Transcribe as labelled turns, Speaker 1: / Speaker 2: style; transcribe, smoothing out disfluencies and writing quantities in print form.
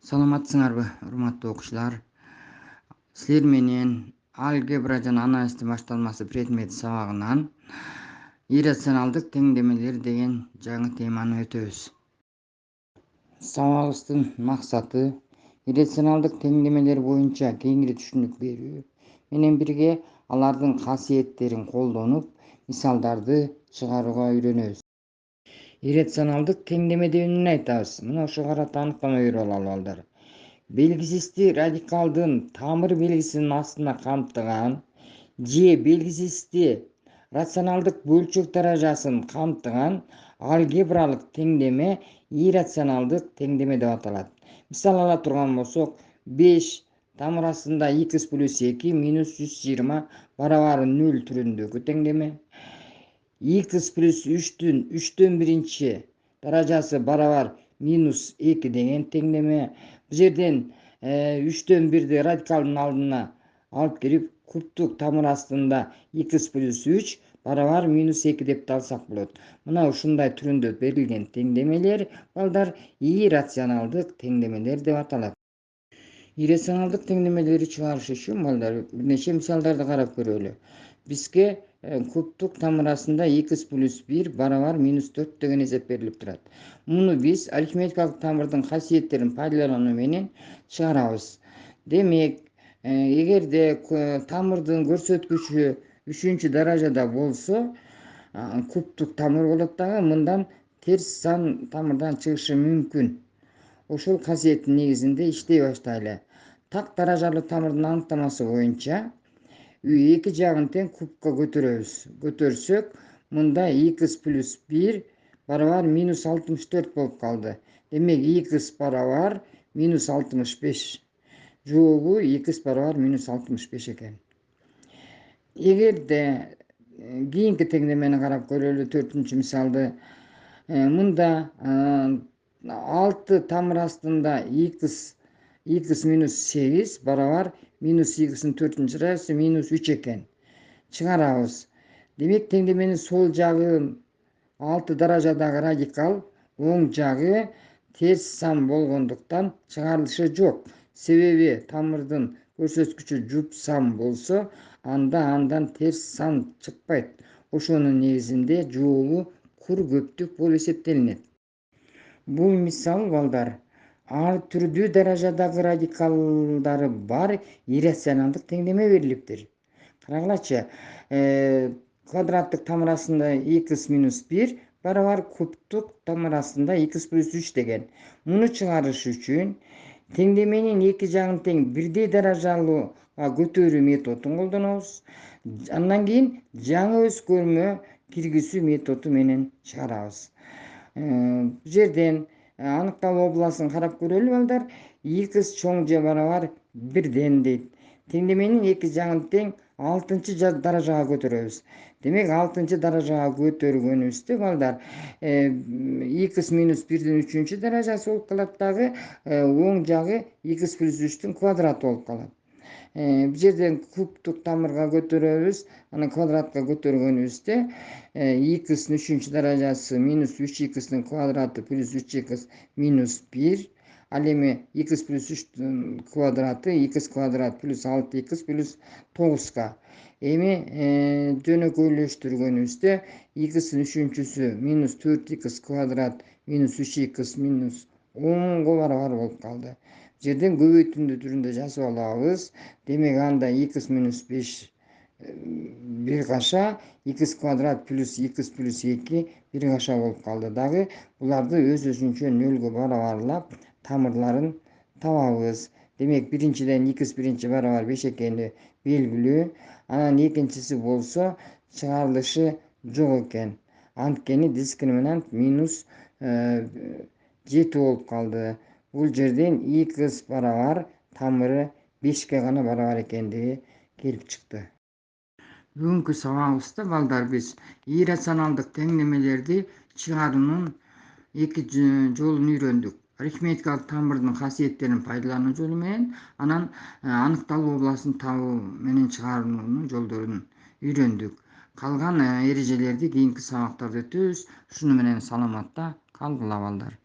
Speaker 1: Саламатсыңарбы, урматтуу окуучулар. Силер менен алгебра жана анализдин башталмасы предмети сабагынан иррационалдык теңдемелер деген жаңы теманы өтөбүз. Сабагыбыздын максаты иррационалдык теңдемелер боюнча кеңири түшүнүк берүү менен бирге алардын касиеттерин колдонуп мисалдарды чыгарууга үйрөнөбүз. Иррационалдык теңдеме деп эмнени айтабыз? Мына ошого карата аныктама берип алалы балдар. Белгисиздик радикалдын тамыр белгисинин астына камтыган же белгисизди рационалдык бөлчөк даражасын камтыган алгебралык теңдеме иррационалдык теңдеме деп аталат. Мисал ала турган болсок, 5 тамыр астында x плюс 2 минус 120 барабар 0 түрүндөгү теңдеме, x плюс 3-түн 3төн 1 даражасы барабар минус 2 деген теңдеме. Бул жерден 3төн 1 радикалдын алдына алып кирип кубтук тамыр астында x плюс 3 барабар минус 2 деп да алсак болот. Мына ушундай түрүндө берилген теңдемелер балдар иррационалдык теңдемелер деп аталат. Иррационалдык теңдемелерди чыгарыш үчүн балдар бир нече мисалдарды карап көрөлү. Бизге кубтук тамыр астында x плюс 1 барабар минус 4 деген эсеп берилип турат. Муну биз арифметикалык тамырдын касиеттерин пайдалануу менен чыгарабыз. Демек, эгерде тамырдын көрсөткүчү 3 даражада болсо, кубтук тамыр болот дагы, мындан терс сан тамырдан чыгышы мүмкүн. Ошол касиеттин негизинде иштей баштайлы. Так даражалуу тамырдын аныктамасы боюнча эки жагын тең кубка көтөрсөк, мында x плюс 1 барабар минус 64 болуп калды. Демек, x барабар минус 65. Жообу x барабар минус 65 экен. Эгерде кийинки теңдемени карап көрөлү, 4-үнчү мисалды. Мында 6 тамыр астында x минус 8 барабар минус x'ин 4-үнчү даражасы минус 3 экен. Чыгарабыз. Демек, теңдеменин сол жагы 6 даражадагы радикал, оң жагы терс сан болгондуктан чыгарылышы жок. Себеби тамырдын көрсөткүчү жуп сан болсо, анда андан терс сан чыкпайт. Ошонун негизинде жообу кур көптүк болуп эсептелинет. Бул мисал балдар ар түрдүү даражадагы радикалдары бар иррационалдык теңдеме берилиптир. Карагылачы, квадраттык тамыр астында x минус 1 барабар кубтук тамыр астында x плюс 3 деген. Муну чыгарыш үчүн теңдеменин эки жагын тең бирдей даражалуу көтөрүү методун колдонобуз. Андан кийин жаңы өзгөрмө киргизүү методу менен чыгарабыз. Бул жерден аныкталуу областын карап көрөлү балдар. X чоң же барабар 1 дейт. Теңдеменин эки жагын тең 6-чы даражага көтөрөбүз. Демек, 6-чы даражага көтөргөнүбүздө балдар x минус 1-дин 3-чү даражасы болуп калат дагы, оң жагы x плюс 3-түн квадраты болуп калат. Бул жерден кубтук тамырга көтөрөбүз. Анан квадратка көтөргөнүбүздө x-ин 3-чү даражасы минус 3x-ин квадраты плюс 3x минус 1. Ал эми x плюс 3-түн квадраты x квадрат плюс 6x плюс 9га. Эми жөнөкөйлөштүргөнүбүздө x-ин 3-чүсү минус 4x квадрат минус 3x минус 10го барабар болуп калды. Жерден көбөйтүндү түрүндө жазып алабыз. Демек, анда x минус 5 1 каша, x квадрат плюс x плюс 2 1 каша болуп калды. Дагы буларды өз-өзүнчө 0га барабарлап тамырларын табабыз. Демек, биринчиден x биринчи барабар 5 экени белгилүү. Анан экинчиси болсо чыгарылышы жок экен. Анткени дискриминант минус 7 болуп калды. Бул жерден x барабар тамыры 5ке гана барабар экендиги келип чыкты. Бүгүнкү сабагыбызда балдар биз иррационалдык теңдемелерди чыгаруунун эки жолун үйрөндүк. Арифметикалык тамырдын касиеттерин пайдалануу жолу менен, анан аныкталуу областын табуу менен чыгаруунун жолдорун үйрөндүк. Калган эрежелерди кийинки сабактарда өтөбүз. Ушуну менен саламатта калгыла балдар.